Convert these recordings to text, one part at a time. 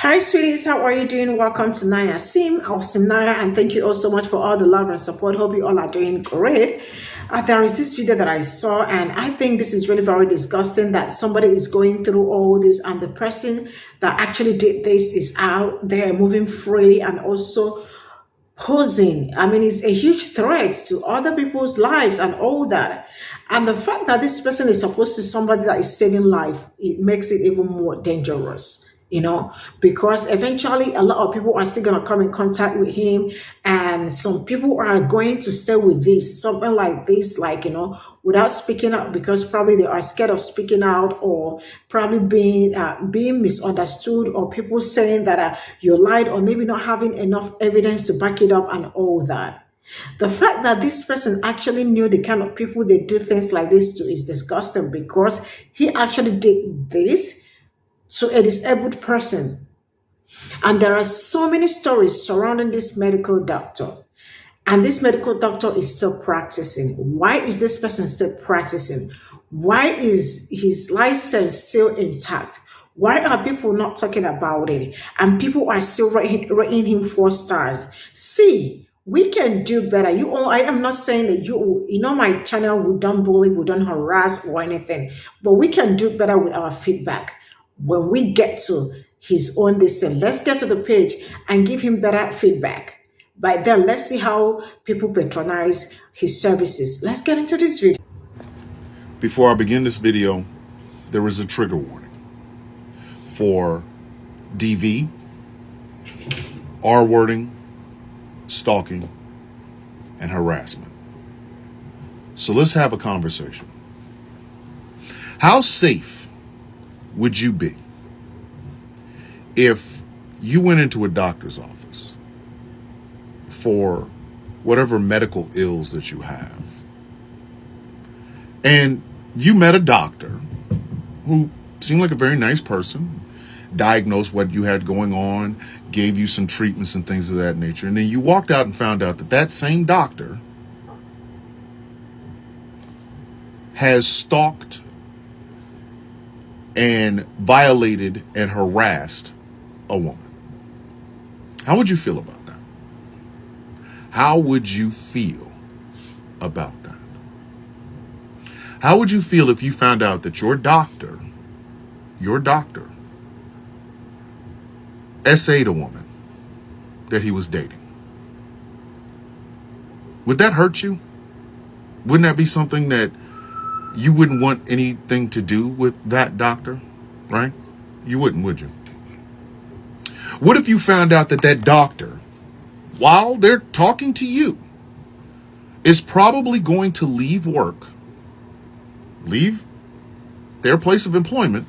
Hi, sweeties. How are you doing? Welcome to Naya Sim or Simnanya, and thank you all so much for all the love and support. Hope you all are doing great. There is this video that I saw, and I think this is really very disgusting that somebody is going through all this, and the person that actually did this is out there moving freely and also posing. I mean, it's a huge threat to other people's lives and all that. And the fact that this person is supposed to somebody that is saving life, it makes it even more dangerous, because eventually a lot of people are still going to come in contact with him. And some people are going to stay with this, something like this, without speaking out, because probably they are scared of speaking out, or probably being misunderstood, or people saying that you lied, or maybe not having enough evidence to back it up and all that. The fact that this person actually knew the kind of people they do things like this to is disgusting, because he actually did this to a disabled person. And there are so many stories surrounding this medical doctor. And this medical doctor is still practicing. Why is this person still practicing? Why is his license still intact? Why are people not talking about it? And people are still rating him 4 stars. See, we can do better. I am not saying that my channel, we don't bully, we don't harass or anything, but we can do better with our feedback. When we get to his own distance, let's get to the page and give him better feedback. By then, let's see how people patronize his services. Let's get into this video. Before I begin this video, there is a trigger warning for DV, R-wording, stalking, and harassment. So let's have a conversation. How safe would you be if you went into a doctor's office for whatever medical ills that you have, and you met a doctor who seemed like a very nice person, diagnosed what you had going on, gave you some treatments and things of that nature, and then you walked out and found out that that same doctor has stalked and violated and harassed a woman? How would you feel about that? How would you feel about that? How would you feel if you found out that your doctor ssed a woman that he was dating? Would that hurt you? Wouldn't that be something that you wouldn't want anything to do with that doctor, right? You wouldn't, would you? What if you found out that that doctor, while they're talking to you, is probably going to leave work, leave their place of employment,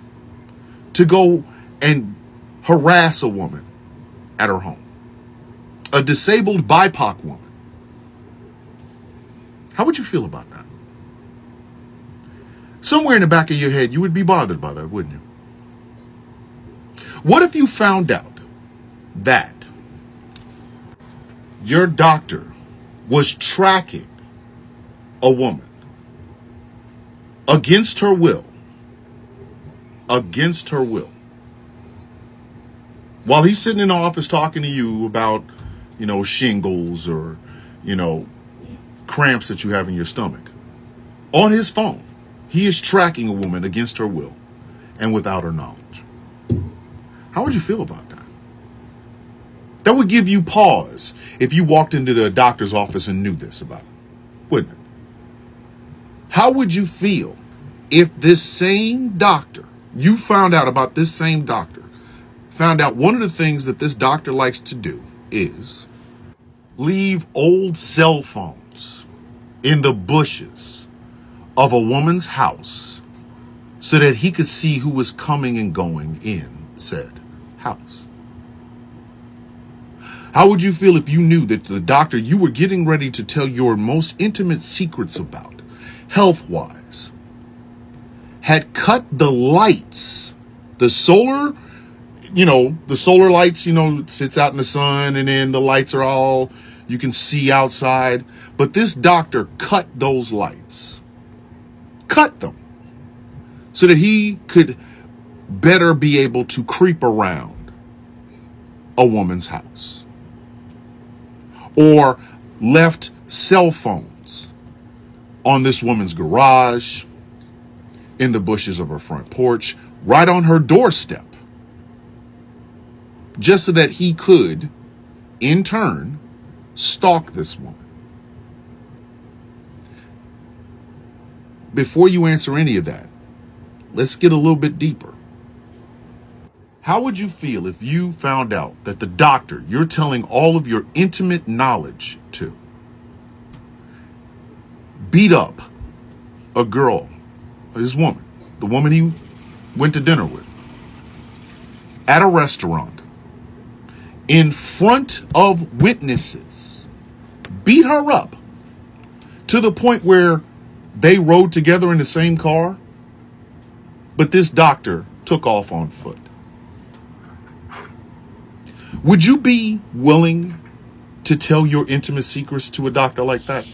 to go and harass a woman at her home, a disabled BIPOC woman? How would you feel about that? Somewhere in the back of your head, you would be bothered by that, wouldn't you? What if you found out that your doctor was tracking a woman against her will, while he's sitting in the office talking to you about, shingles or, cramps that you have in your stomach? On his phone, he is tracking a woman against her will and without her knowledge. How would you feel about that? That would give you pause if you walked into the doctor's office and knew this about it, wouldn't it? How would you feel if this same doctor, you found out about this same doctor, found out one of the things that this doctor likes to do is leave old cell phones in the bushes of a woman's house so that he could see who was coming and going in said house? How would you feel if you knew that the doctor you were getting ready to tell your most intimate secrets about, health-wise, had cut the lights, the solar lights, sits out in the sun, and then the lights are all, you can see outside. But this doctor cut those lights, cut them, so that he could better be able to creep around a woman's house, or left cell phones on this woman's garage, in the bushes of her front porch, right on her doorstep, just so that he could, in turn, stalk this woman. Before you answer any of that, let's get a little bit deeper. How would you feel if you found out that the doctor you're telling all of your intimate knowledge to beat up a girl, this woman, the woman he went to dinner with, at a restaurant, in front of witnesses, beat her up to the point where they rode together in the same car, but this doctor took off on foot? Would you be willing to tell your intimate secrets to a doctor like that?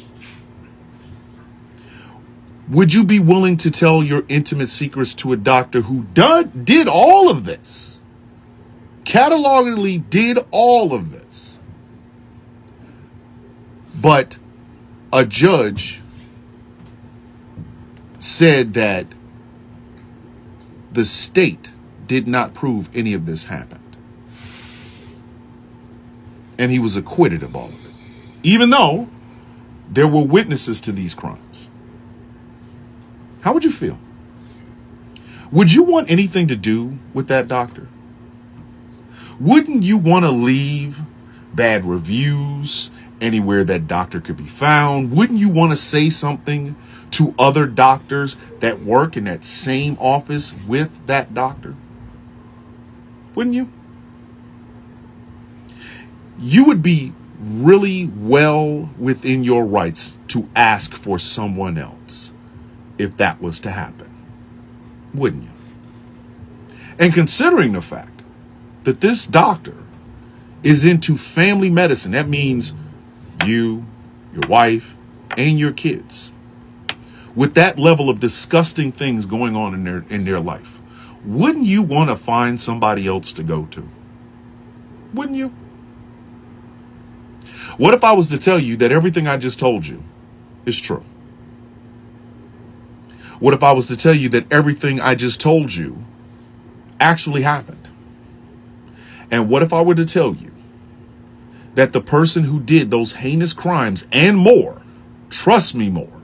Would you be willing to tell your intimate secrets to a doctor who did all of this, catalogically did all of this, but a judge said that the state did not prove any of this happened, and he was acquitted of all of it, even though there were witnesses to these crimes? How would you feel? Would you want anything to do with that doctor? Wouldn't you want to leave bad reviews anywhere that doctor could be found? Wouldn't you want to say something to other doctors that work in that same office with that doctor? Wouldn't you? You would be really well within your rights to ask for someone else if that was to happen, wouldn't you? And considering the fact that this doctor is into family medicine, that means you, your wife, and your kids, with that level of disgusting things going on in their life, wouldn't you want to find somebody else to go to? Wouldn't you? What if I was to tell you that everything I just told you is true? What if I was to tell you that everything I just told you actually happened? And what if I were to tell you that the person who did those heinous crimes and more, trust me, more,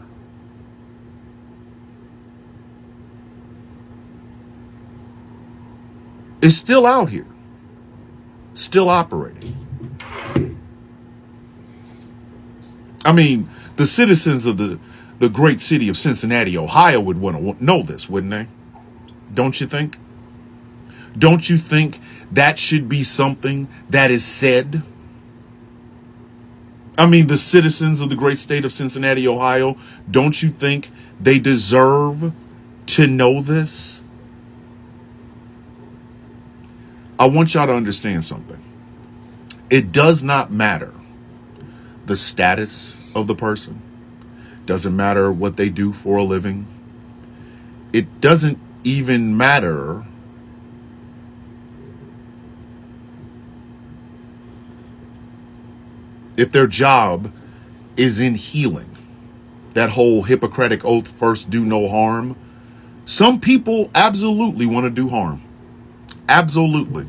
is still out here, still operating? I mean, the citizens of the great city of Cincinnati, Ohio would want to know this, wouldn't they? Don't you think? Don't you think that should be something that is said? I mean, the citizens of the great state of Cincinnati, Ohio, don't you think they deserve to know this? I want y'all to understand something. It does not matter the status of the person. Doesn't matter what they do for a living. It doesn't even matter if their job is in healing. That whole Hippocratic oath, first do no harm. Some people absolutely want to do harm. Absolutely.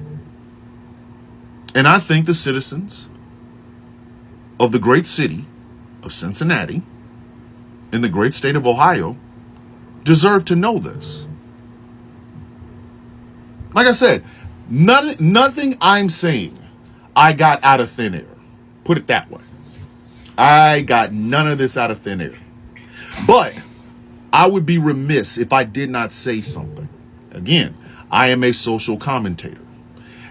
And I think the citizens of the great city of Cincinnati in the great state of Ohio deserve to know this. Like I said, nothing I'm saying I got out of thin air. Put it that way. I got none of this out of thin air. But I would be remiss if I did not say something. Again, I am a social commentator.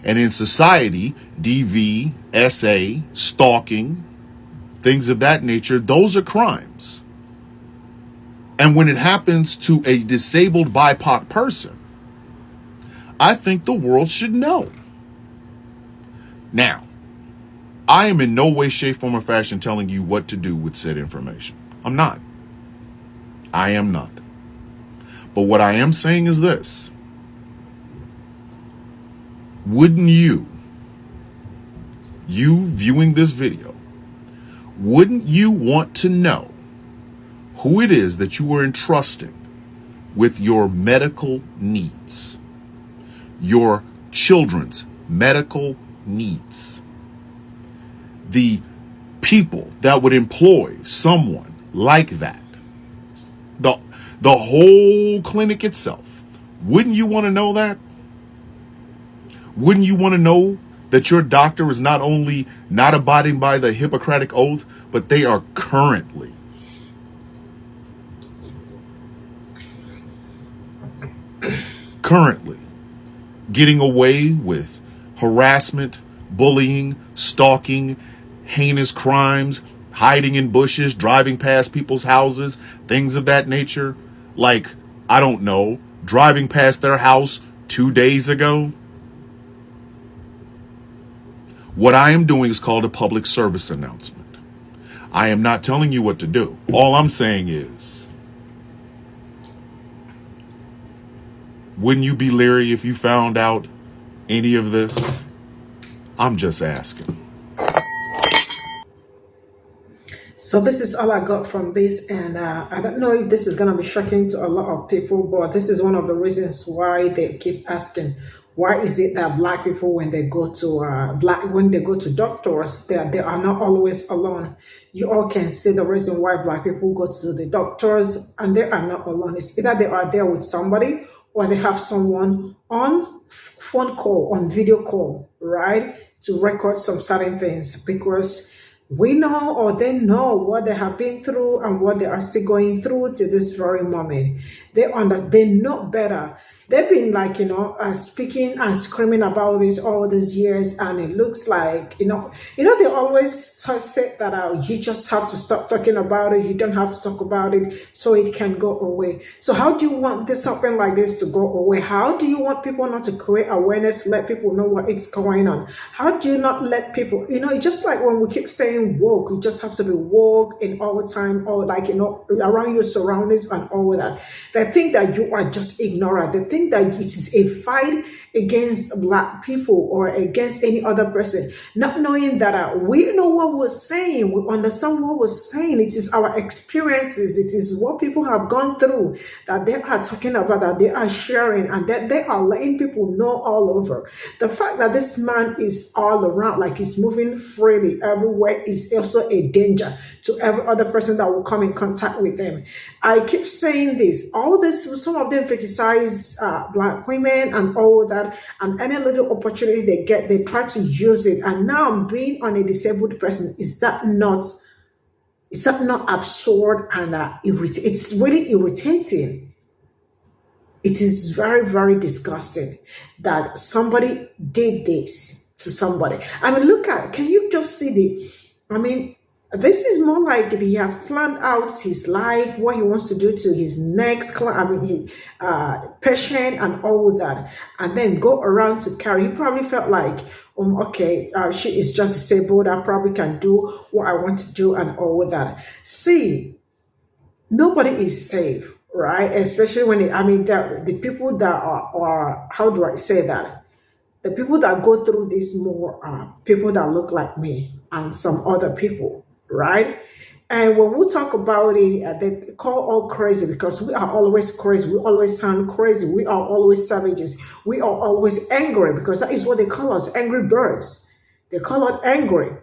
And in society, DV, SA, stalking, things of that nature, those are crimes. And when it happens to a disabled BIPOC person, I think the world should know. Now, I am in no way, shape, form, or fashion telling you what to do with said information. I'm not. I am not. But what I am saying is this. Wouldn't you you viewing this video, wouldn't you want to know who it is that you are entrusting with your medical needs, your children's medical needs? The people that would employ someone like that, the whole clinic itself, wouldn't you want to know that? Wouldn't you want to know that your doctor is not only not abiding by the Hippocratic Oath, but they are currently getting away with harassment, bullying, stalking, heinous crimes, hiding in bushes, driving past people's houses, things of that nature? Like, I don't know, driving past their house 2 days ago? What I am doing is called a public service announcement. I am not telling you what to do. All I'm saying is, wouldn't you be leery if you found out any of this? I'm just asking. So this is all I got from this, and I don't know if this is going to be shocking to a lot of people, but this is one of the reasons why they keep asking, why is it that black people, when they go to doctors, they are not always alone? You all can see the reason why black people go to the doctors and they are not alone. It's either they are there with somebody or they have someone on phone call, on video call, right, to record some certain things, because we know, or they know, what they have been through and what they are still going through to this very moment. They know better. They've been like, speaking and screaming about this all these years, and it looks like, they always say that you just have to stop talking about it. You don't have to talk about it so it can go away. So how do you want something like this to go away? How do you want people not to create awareness, to let people know what is going on? How do you not let people, it's just like when we keep saying woke, you just have to be woke in all the time, or around your surroundings and all that. They think that you are just ignorant. They think that it is a fight against black people or against any other person, not knowing that we know what we're saying, we understand what we're saying. It is our experiences, it is what people have gone through that they are talking about, that they are sharing, and that they are letting people know all over. The fact that this man is all around, like he's moving freely everywhere, is also a danger to every other person that will come in contact with them. I keep saying this, all this, some of them fetishize black women and all that, and any little opportunity they get, they try to use it. And now, being on a disabled person, is that not absurd and it's really irritating? It is very, very disgusting that somebody did this to somebody. I mean, can you just see this is more like he has planned out his life, what he wants to do to his next client, patient and all that, and then go around to carry. He probably felt like, she is just disabled, I probably can do what I want to do and all that. See, nobody is safe, right? Especially when the people that are, how do I say that? The people that go through this more are people that look like me and some other people, right? And when we talk about it, they call all crazy, because we are always crazy. We always sound crazy. We are always savages. We are always angry, because that is what they call us, angry birds. They call us angry.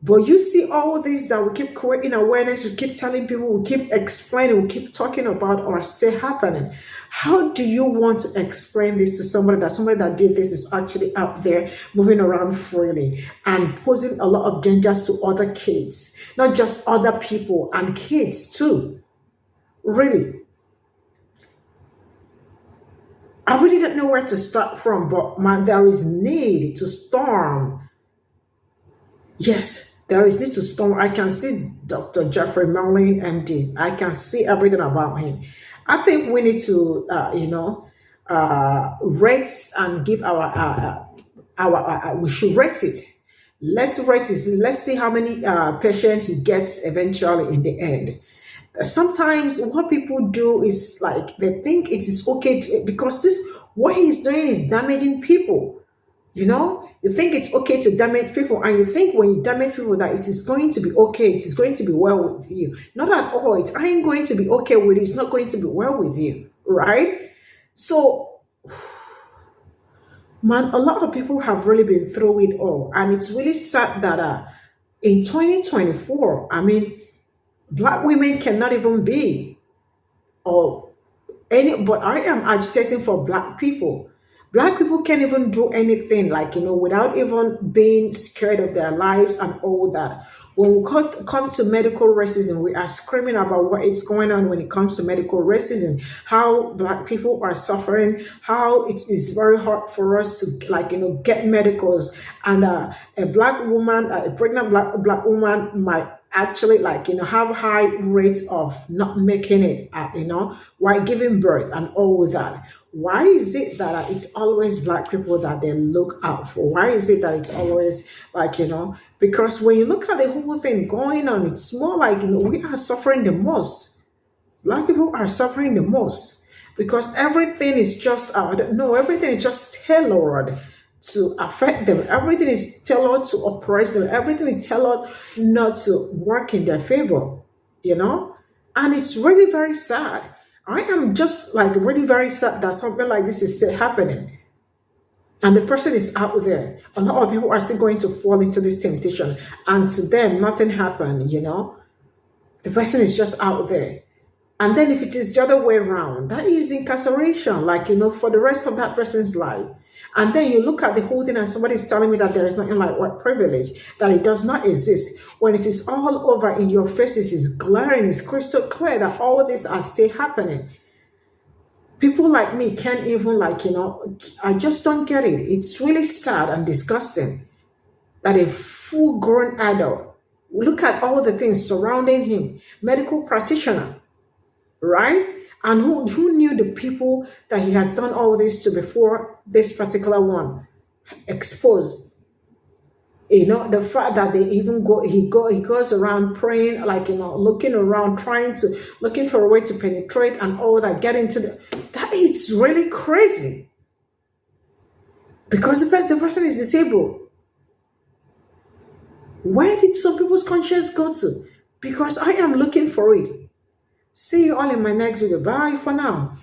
But you see all this that we keep creating awareness, we keep telling people, we keep explaining, we keep talking about, are still happening. How do you want to explain this to somebody that did this is actually out there moving around freely and posing a lot of dangers to other kids, not just other people, and kids too? Really. I really don't know where to start from, but there is need to storm. Yes, there is need to storm. I can see Dr. Jeffrey M0ving, MD. I can see everything about him. I think we need to, rate and give we should rate it. Let's rate it. Let's see how many patients he gets eventually in the end. Sometimes what people do is like, they think it is okay because what he's doing is damaging people. You think it's okay to damage people, and you think when you damage people that it is going to be okay, it is going to be well with you. Not at all. It ain't going to be okay with you. It's not going to be well with you, right? So, man, a lot of people have really been through it all, and it's really sad that in 2024, I mean, black women cannot even be or any. But I am agitating for black people. Black people can't even do anything, like, without even being scared of their lives and all that. When we come to medical racism, we are screaming about what is going on when it comes to medical racism, how black people are suffering, how it is very hard for us to, like, get medicals. And a black woman, a pregnant black woman might actually, like, have high rates of not making it, while giving birth and all that. Why is it that it's always black people that they look out for? Why is it that it's always, like, because when you look at the whole thing going on, it's more like, we are suffering the most. Black people are suffering the most because everything is just, everything is just tailored to affect them. Everything is tailored to oppress them. Everything is tailored not to work in their favor, and it's really very sad. I am just, like, really very sad that something like this is still happening. And the person is out there. A lot of people are still going to fall into this temptation. And to them, nothing happened, The person is just out there. And then if it is the other way around, that is incarceration, like, for the rest of that person's life. And then you look at the whole thing and somebody is telling me that there is nothing like white privilege, that it does not exist. When it is all over in your faces, it's glaring, it's crystal clear that all of this are still happening. People like me can't even, like, I just don't get it. It's really sad and disgusting that a full-grown adult, look at all the things surrounding him, medical practitioner, right? And who knew the people that he has done all this to before this particular one exposed? The fact that they even he goes around praying, like, looking around, looking for a way to penetrate and all that, get into that. It's really crazy because the person is disabled. Where did some people's conscience go to? Because I am looking for it. See you all in my next video. Bye for now.